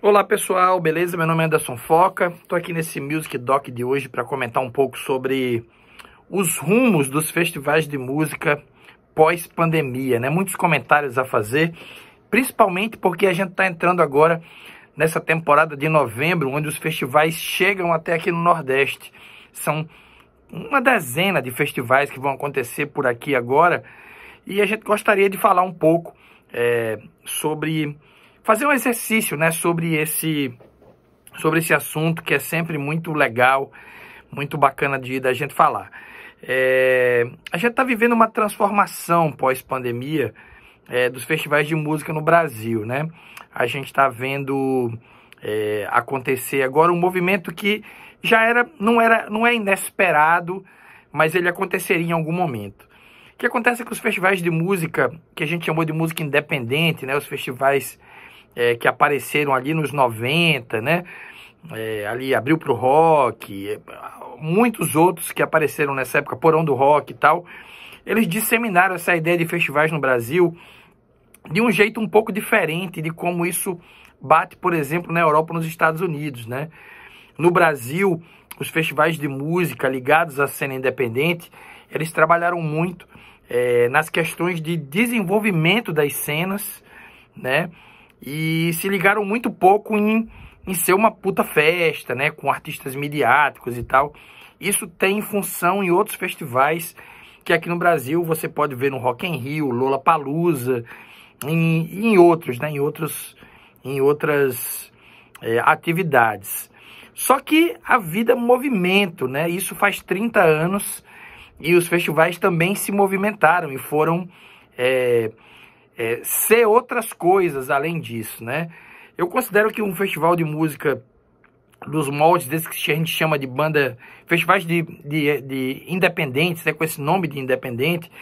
Olá pessoal, beleza? Meu nome é Anderson Foca, estou aqui nesse Music Doc de hoje para comentar um pouco sobre os rumos dos festivais de música pós-pandemia, né? Muitos comentários a fazer, principalmente porque a gente está entrando agora nessa temporada de novembro, onde os festivais chegam até aqui no Nordeste. São uma dezena de festivais que vão acontecer por aqui agora e a gente gostaria de falar um pouco sobre... fazer um exercício, né, sobre esse assunto que é sempre muito legal, muito bacana da gente falar. A gente está vivendo uma transformação pós-pandemia dos festivais de música no Brasil, né? A gente está vendo acontecer agora um movimento que não é inesperado, mas ele aconteceria em algum momento. O que acontece é que os festivais de música, que a gente chamou de música independente, né, os festivais que apareceram ali nos 90, né? Ali Abril pro Rock, muitos outros que apareceram nessa época, Porão do Rock e tal, eles disseminaram essa ideia de festivais no Brasil de um jeito um pouco diferente de como isso bate, por exemplo, na Europa ou nos Estados Unidos, né? No Brasil, os festivais de música ligados à cena independente, eles trabalharam muito nas questões de desenvolvimento das cenas, né? E se ligaram muito pouco em ser uma puta festa, né, com artistas midiáticos e tal. Isso tem função em outros festivais que aqui no Brasil você pode ver no Rock in Rio, Lollapalooza, em outros, né, em outras atividades. Só que a vida é movimento, né? Isso faz 30 anos e os festivais também se movimentaram e foram ser outras coisas além disso, né? Eu considero que um festival de música dos moldes desses que a gente chama de banda, festivais de independentes, né, com esse nome de independente,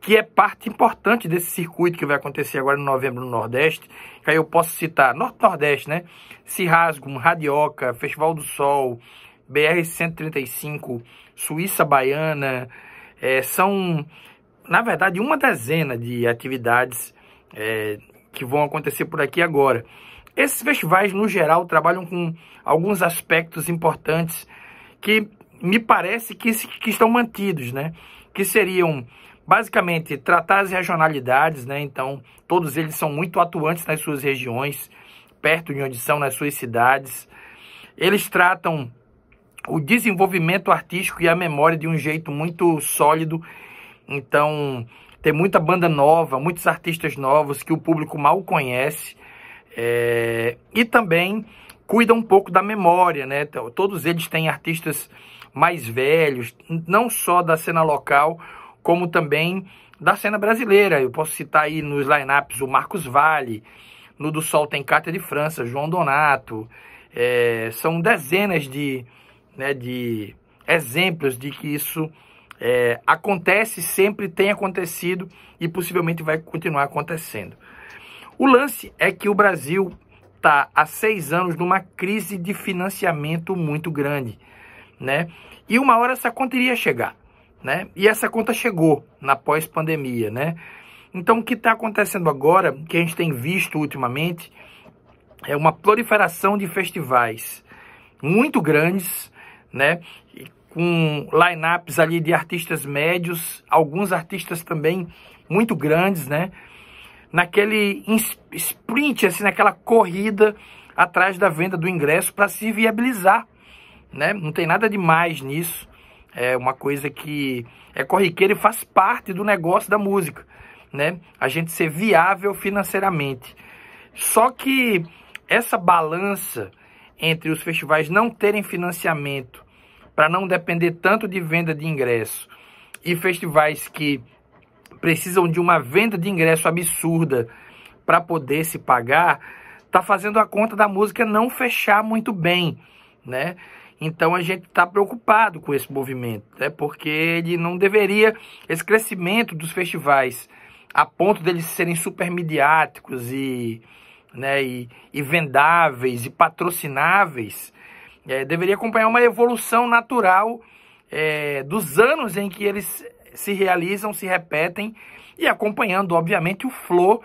que é parte importante desse circuito que vai acontecer agora em novembro no Nordeste, que aí eu posso citar Norte-Nordeste, né? Cirrasgo, Radioca, Festival do Sol, BR-135, Suíça Baiana, são, na verdade, uma dezena de atividades que vão acontecer por aqui agora. Esses festivais, no geral, trabalham com alguns aspectos importantes que me parece que estão mantidos, né? Que seriam, basicamente, tratar as regionalidades, né? Então, todos eles são muito atuantes nas suas regiões, perto de onde são, nas suas cidades. Eles tratam o desenvolvimento artístico e a memória de um jeito muito sólido. Então, tem muita banda nova, muitos artistas novos que o público mal conhece. E também cuida um pouco da memória, né? Todos eles têm artistas mais velhos, não só da cena local, como também da cena brasileira. Eu posso citar aí nos line-ups o Marcos Valle, no do Sol tem Cátia de França, João Donato. São dezenas de exemplos de que isso acontece, sempre tem acontecido e possivelmente vai continuar acontecendo. O lance é que o Brasil está há 6 anos numa crise de financiamento muito grande, né? E uma hora essa conta iria chegar, né? E essa conta chegou na pós-pandemia, né? Então o que está acontecendo agora, que a gente tem visto ultimamente, é uma proliferação de festivais muito grandes, né? Com line-ups ali de artistas médios, alguns artistas também muito grandes, né? Naquele sprint, assim, naquela corrida atrás da venda do ingresso para se viabilizar, né? Não tem nada de mais nisso. É uma coisa que é corriqueira e faz parte do negócio da música, né? A gente ser viável financeiramente. Só que essa balança entre os festivais não terem financiamento para não depender tanto de venda de ingresso e festivais que precisam de uma venda de ingresso absurda para poder se pagar, está fazendo a conta da música não fechar muito bem, né? Então a gente está preocupado com esse movimento, né? Porque ele não deveria, esse crescimento dos festivais, a ponto deles serem super midiáticos e vendáveis e patrocináveis, deveria acompanhar uma evolução natural dos anos em que eles se realizam, se repetem, e acompanhando, obviamente, o flow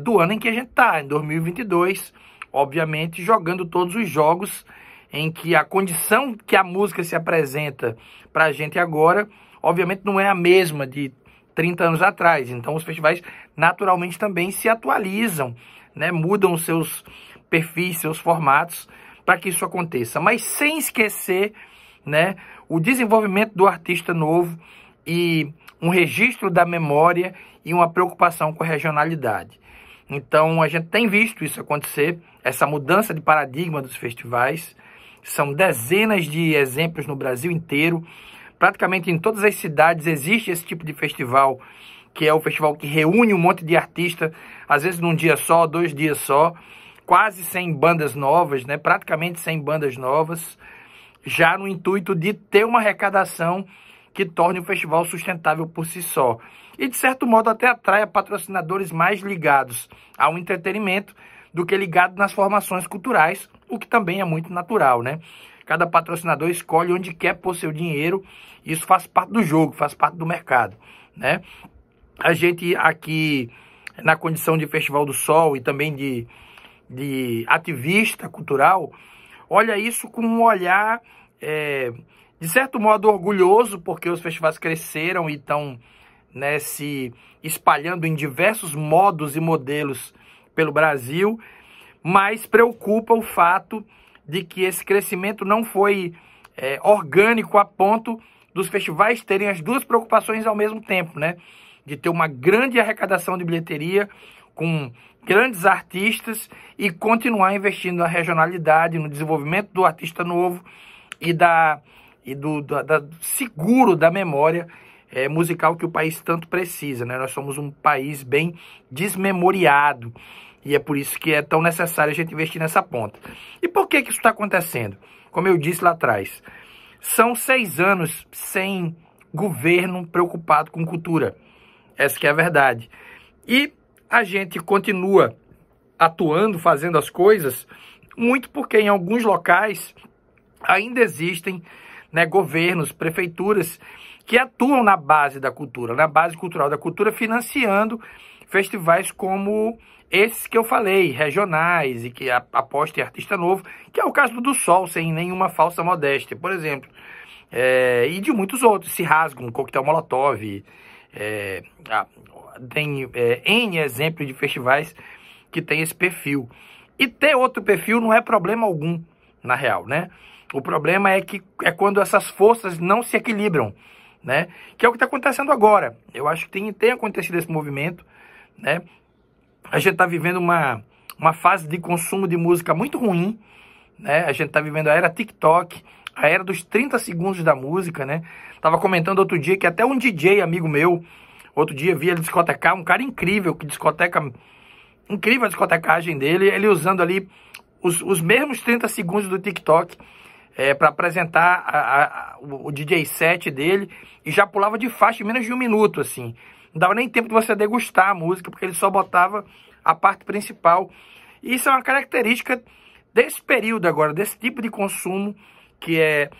do ano em que a gente está, em 2022, obviamente jogando todos os jogos em que a condição que a música se apresenta para a gente agora, obviamente não é a mesma de 30 anos atrás. Então os festivais naturalmente também se atualizam, né? Mudam os seus perfis, seus formatos para que isso aconteça. Mas sem esquecer, né, o desenvolvimento do artista novo e um registro da memória e uma preocupação com a regionalidade. Então a gente tem visto isso acontecer, essa mudança de paradigma dos festivais. São dezenas de exemplos no Brasil inteiro. Praticamente em todas as cidades existe esse tipo de festival, que é o festival que reúne um monte de artistas, às vezes num dia só, 2 dias só, quase sem bandas novas, né? Praticamente sem bandas novas, já no intuito de ter uma arrecadação que torne o festival sustentável por si só. E, de certo modo, até atrai patrocinadores mais ligados ao entretenimento do que ligados nas formações culturais, o que também é muito natural, né? Cada patrocinador escolhe onde quer pôr seu dinheiro, isso faz parte do jogo, faz parte do mercado, né? A gente aqui, na condição de Festival do Sol e também de ativista cultural, olha isso com um olhar, de certo modo, orgulhoso, porque os festivais cresceram e estão, né, se espalhando em diversos modos e modelos pelo Brasil, mas preocupa o fato de que esse crescimento não foi orgânico a ponto dos festivais terem as duas preocupações ao mesmo tempo, né? De ter uma grande arrecadação de bilheteria com grandes artistas e continuar investindo na regionalidade, no desenvolvimento do artista novo e do seguro da memória musical que o país tanto precisa, né? Nós somos um país bem desmemoriado e é por isso que é tão necessário a gente investir nessa ponta. E por que isso está acontecendo? Como eu disse lá atrás, são 6 anos sem governo preocupado com cultura. Essa que é a verdade. E a gente continua atuando, fazendo as coisas, muito porque em alguns locais ainda existem, né, governos, prefeituras que atuam na base da cultura, na base cultural da cultura, financiando festivais como esses que eu falei, regionais, e que apostam em artista novo, que é o caso do Sol, sem nenhuma falsa modéstia, por exemplo. E de muitos outros, se rasgam, Coquetel Molotov, tem N exemplos de festivais que tem esse perfil. E ter outro perfil não é problema algum, na real, né? O problema é quando essas forças não se equilibram, né? Que é o que está acontecendo agora. Eu acho que tem acontecido esse movimento, né? A gente está vivendo uma fase de consumo de música muito ruim, né? A gente está vivendo a era TikTok, a era dos 30 segundos da música, né? Tava comentando outro dia que até um DJ amigo meu, outro dia vi ele discotecar, um cara incrível, que discoteca, incrível a discotecagem dele, ele usando ali os mesmos 30 segundos do TikTok para apresentar o DJ set dele, e já pulava de faixa em menos de 1 minuto, assim. Não dava nem tempo de você degustar a música, porque ele só botava a parte principal. E isso é uma característica desse período agora, desse tipo de consumo, que é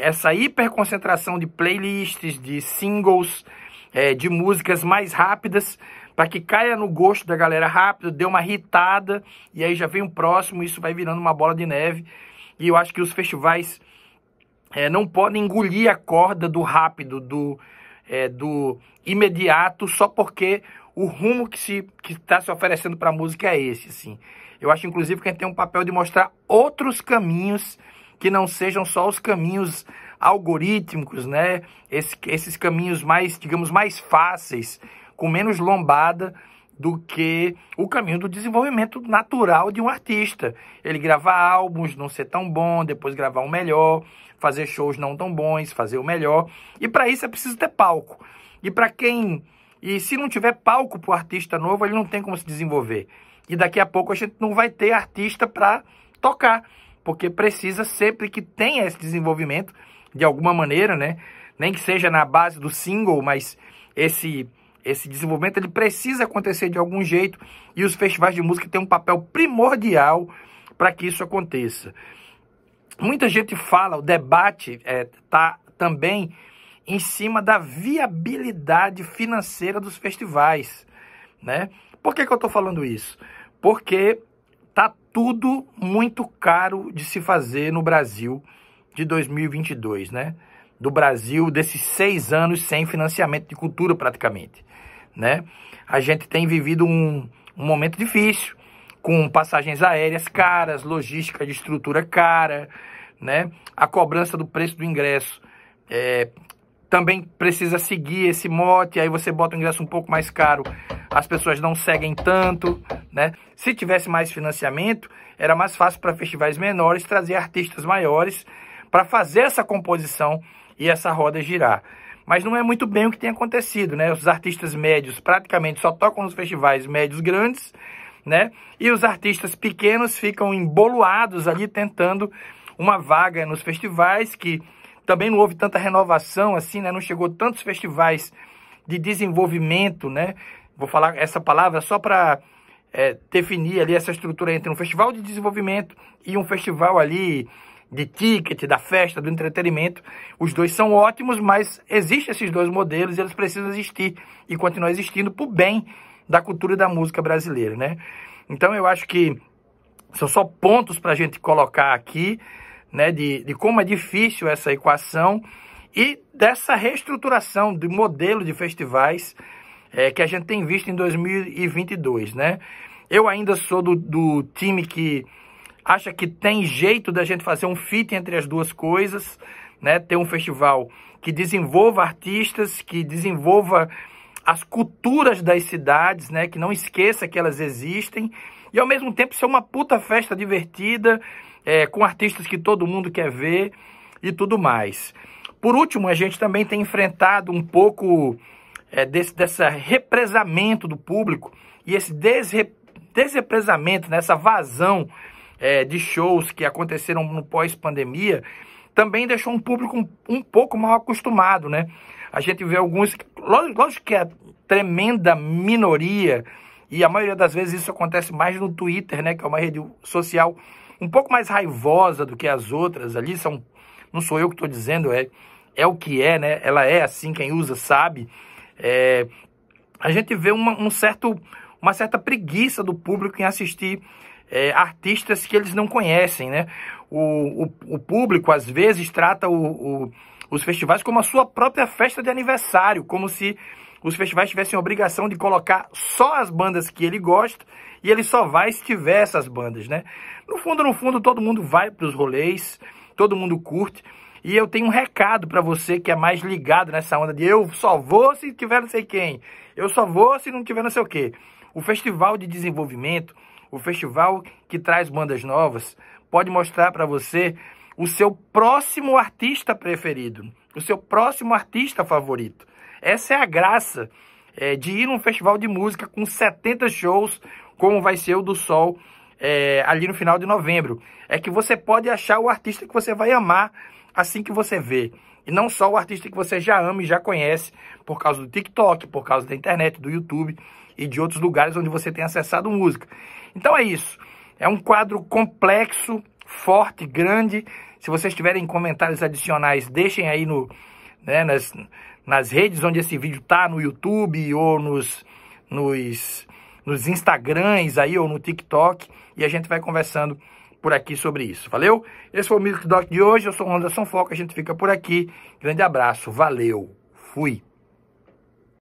essa hiperconcentração de playlists, de singles, de músicas mais rápidas, para que caia no gosto da galera rápido, dê uma hitada, e aí já vem o próximo, isso vai virando uma bola de neve. E eu acho que os festivais não podem engolir a corda do rápido, do imediato, só porque o rumo que está se oferecendo para a música é esse, assim. Eu acho, inclusive, que a gente tem um papel de mostrar outros caminhos que não sejam só os caminhos algorítmicos, né? Esses caminhos mais, digamos, mais fáceis, com menos lombada do que o caminho do desenvolvimento natural de um artista. Ele gravar álbuns, não ser tão bom, depois gravar um melhor, fazer shows não tão bons, fazer o melhor. E para isso é preciso ter palco. E se não tiver palco para o artista novo, ele não tem como se desenvolver. E daqui a pouco a gente não vai ter artista para tocar, porque precisa sempre que tenha esse desenvolvimento, de alguma maneira, né? Nem que seja na base do single, mas esse desenvolvimento ele precisa acontecer de algum jeito, e os festivais de música têm um papel primordial para que isso aconteça. Muita gente fala, o debate está também em cima da viabilidade financeira dos festivais, né? Por que eu estou falando isso? Porque tá tudo muito caro de se fazer no Brasil de 2022, né? Do Brasil, desses 6 anos sem financiamento de cultura praticamente, né? A gente tem vivido um momento difícil, com passagens aéreas caras, logística de estrutura cara, né? A cobrança do preço do ingresso também precisa seguir esse mote, aí você bota o ingresso um pouco mais caro, as pessoas não seguem tanto, né? Se tivesse mais financiamento, era mais fácil para festivais menores trazer artistas maiores para fazer essa composição e essa roda girar. Mas não é muito bem o que tem acontecido, né? Os artistas médios praticamente só tocam nos festivais médios grandes, né? E os artistas pequenos ficam emboloados ali tentando uma vaga nos festivais, que também não houve tanta renovação assim, né? Não chegou tantos festivais de desenvolvimento, né? Vou falar essa palavra só para definir ali essa estrutura entre um festival de desenvolvimento e um festival ali de ticket, da festa, do entretenimento. Os dois são ótimos, mas existem esses dois modelos e eles precisam existir e continuar existindo por bem da cultura e da música brasileira, né? Então eu acho que são só pontos para a gente colocar aqui, né, de como é difícil essa equação e dessa reestruturação do modelo de festivais que a gente tem visto em 2022, né? Eu ainda sou do time que acha que tem jeito da gente fazer um fit entre as duas coisas, né? Ter um festival que desenvolva artistas, que desenvolva as culturas das cidades, né? Que não esqueça que elas existem e ao mesmo tempo ser uma puta festa divertida, com artistas que todo mundo quer ver e tudo mais. Por último, a gente também tem enfrentado um pouco desse represamento do público e esse desrepresamento, nessa vazão de shows que aconteceram no pós-pandemia, também deixou um público um pouco mal acostumado, né? A gente vê alguns, lógico que é tremenda minoria, e a maioria das vezes isso acontece mais no Twitter, né? Que é uma rede social um pouco mais raivosa do que as outras ali, não sou eu que estou dizendo, é o que é, né? Ela é assim, quem usa sabe. A gente vê uma certa preguiça do público em assistir artistas que eles não conhecem, né? O público, às vezes, trata os festivais como a sua própria festa de aniversário, como se os festivais tivessem a obrigação de colocar só as bandas que ele gosta e ele só vai se tiver essas bandas, né? No fundo, todo mundo vai para os rolês, todo mundo curte. E eu tenho um recado para você que é mais ligado nessa onda de eu só vou se tiver não sei quem, eu só vou se não tiver não sei o quê. O festival de desenvolvimento, o festival que traz bandas novas, pode mostrar para você o seu próximo artista preferido, o seu próximo artista favorito. Essa é a graça de ir num festival de música com 70 shows, como vai ser o do Sol ali no final de novembro. É que você pode achar o artista que você vai amar assim que você vê. E não só o artista que você já ama e já conhece por causa do TikTok, por causa da internet, do YouTube e de outros lugares onde você tem acessado música. Então é isso. É um quadro complexo, forte, grande. Se vocês tiverem comentários adicionais, deixem aí nas redes onde esse vídeo tá, no YouTube ou nos Instagrams aí ou no TikTok, e a gente vai conversando por aqui sobre isso. Valeu? Esse foi o Music Doc de hoje. Eu sou o Anderson Foca. A gente fica por aqui. Grande abraço. Valeu. Fui.